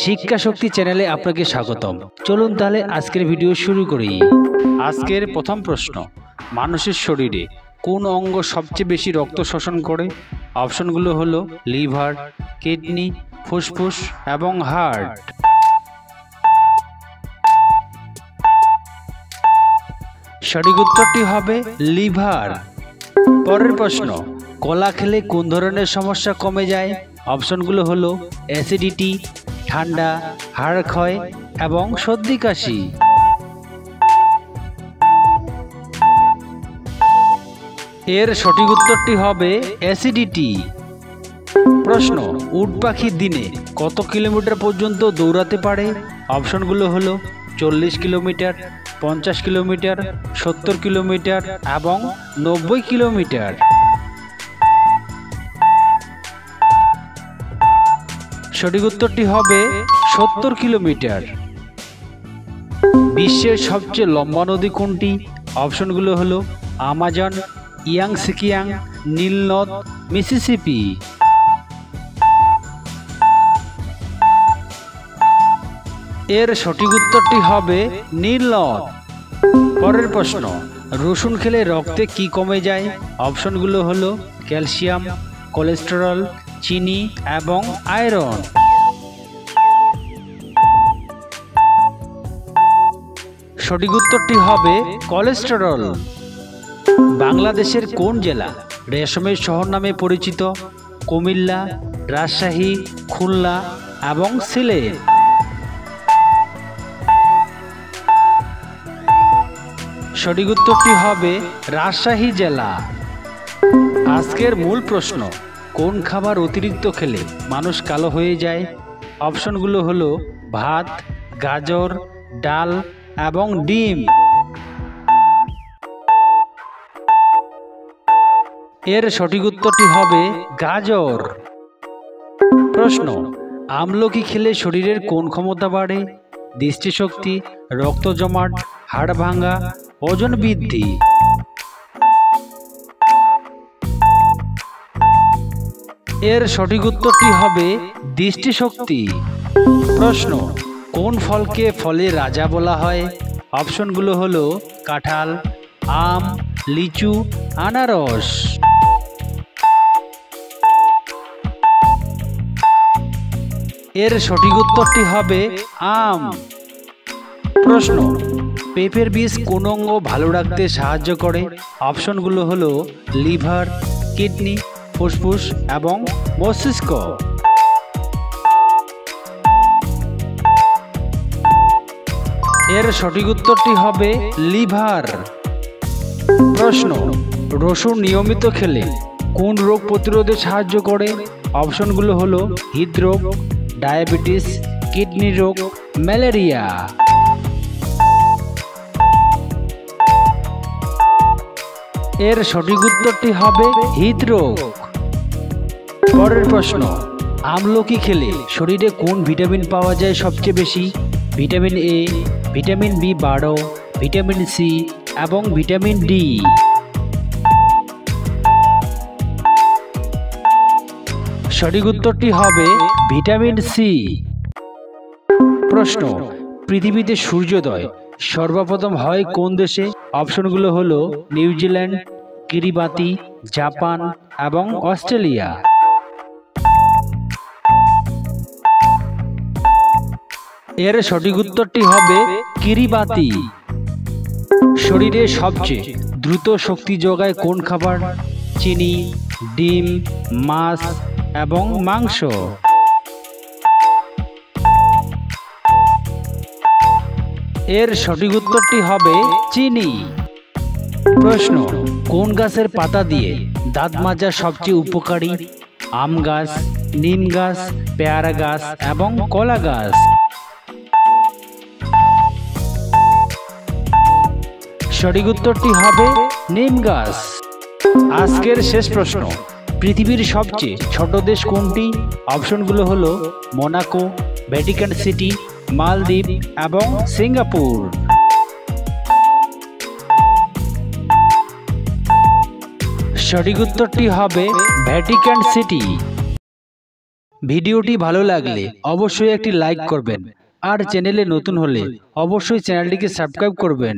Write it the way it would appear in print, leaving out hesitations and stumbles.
শিক্ষা শক্তি চ্যানেলে আপনাকে স্বাগতম। চলুন তাহলে আজকের ভিডিও শুরু করি। আজকের প্রথম প্রশ্ন, মানুষের শরীরে কোন অঙ্গ সবচেয়ে বেশি রক্ত শোষণ করে? অপশনগুলো হলো লিভার, কিডনি, ফুসফুস এবং হার্ট। সঠিক উত্তরটি হবে লিভার। পরের প্রশ্ন, কলা খেলে কোন ধরনের সমস্যা কমে যায়? অপশনগুলো হলো অ্যাসিডিটি, ঠান্ডা, হাড় ক্ষয় এবং সর্দি কাশি। এর সঠিক উত্তরটি হবে অ্যাসিডিটি। প্রশ্ন, উট পাখি দিনে কত কিলোমিটার পর্যন্ত দৌড়াতে পারে? অপশনগুলো হলো 40 কিলোমিটার, 50 কিলোমিটার, 70 কিলোমিটার এবং 90 কিলোমিটার। সঠিক উত্তরটি হবে 70 কিলোমিটার। বিশ্বের সবচেয়ে লম্বা নদী কোনটি? অপশনগুলো হলো আমাজন, ইয়াংসিকিয়াং, নীল নদ, মিসিসিপি। এর সঠিক উত্তরটি হবে নীল নদ। পরের প্রশ্ন, রসুন খেলে রক্তে কি কমে যায়? অপশনগুলো হলো ক্যালসিয়াম, কোলেস্টেরল, চিনি এবং আয়রন। সঠিক উত্তরটি হবে কোলেস্টেরল। বাংলাদেশের কোন জেলা রেশমের শহর নামে পরিচিত? কুমিল্লা, রাজশাহী, খুলনা এবং সিলেট। সঠিক উত্তরটি হবে রাজশাহী জেলা। আজকের মূল প্রশ্ন, কোন খাবার অতিরিক্ত খেলে মানুষ কালো হয়ে যায়? অপশনগুলো হলো ভাত, গাজর, ডাল এবং ডিম। এর সঠিক উত্তরটি হবে গাজর। প্রশ্ন, আমলকি খেলে শরীরের কোন ক্ষমতা বাড়ে? দৃষ্টিশক্তি, রক্ত জমাট, হাড় ভাঙা, ওজন বৃদ্ধি। এর সঠিক উত্তরটি হবে দৃষ্টিশক্তি। প্রশ্ন, কোন ফলকে ফলের রাজা বলা হয়? অপশনগুলো হলো কাঁঠাল, আম, লিচু, আনারস। এর সঠিক উত্তরটি হবে আম। প্রশ্ন, পেঁপের বীজ কোন অঙ্গ ভালো রাখতে সাহায্য করে? অপশনগুলো হলো লিভার, কিডনি, ফুসফুস এবং মস্তিষ্ক। এর সঠিক উত্তরটি হবে লিভার। প্রশ্ন, রসুন নিয়মিত খেলে কোন রোগ প্রতিরোধে সাহায্য করে? অপশনগুলো হলো হৃদরোগ, ডায়াবেটিস, কিডনি রোগ, ম্যালেরিয়া। এর সঠিক উত্তরটি হবে হৃদরোগ। পরের প্রশ্ন, আমলকি খেলে শরীরে কোন ভিটামিন পাওয়া যায় সবচেয়ে বেশি? ভিটামিন এ, ভিটামিন বি12, ভিটামিন সি এবং ভিটামিন ডি। সঠিক উত্তরটি হবে ভিটামিন সি। প্রশ্ন, পৃথিবীতে সূর্যোদয় সর্বপ্রথম হয় কোন দেশে? অপশনগুলো হলো নিউজিল্যান্ড, কিরিবাতি, জাপান এবং অস্ট্রেলিয়া। এর সঠিক উত্তরটি হবে কিরিবাতি। শরীরে সবচেয়ে দ্রুত শক্তি যোগায় কোন খাবার? চিনি, ডিম, মাছ এবং মাংস। এর সঠিক উত্তরটি হবে চিনি। প্রশ্ন, কোন গাছের পাতা দিয়ে দাঁত মাজা সবচেয়ে উপকারী? আম গাছ, নিম গাছ, পেয়ারা গাছ এবং কলা গাছ। সঠিক উত্তরটি হবে নিম গাছ। আজকের শেষ প্রশ্ন, পৃথিবীর সবচেয়ে ছোট দেশ কোনটি? অপশনগুলো হলো মোনাকো, ভ্যাটিকান সিটি, মালদ্বীপ এবং সিঙ্গাপুর। সঠিক উত্তরটি হবে ভ্যাটিকান সিটি। ভিডিওটি ভালো লাগলে অবশ্যই একটি লাইক করবেন আর চ্যানেলে নতুন হলে অবশ্যই চ্যানেলটিকে সাবস্ক্রাইব করবেন।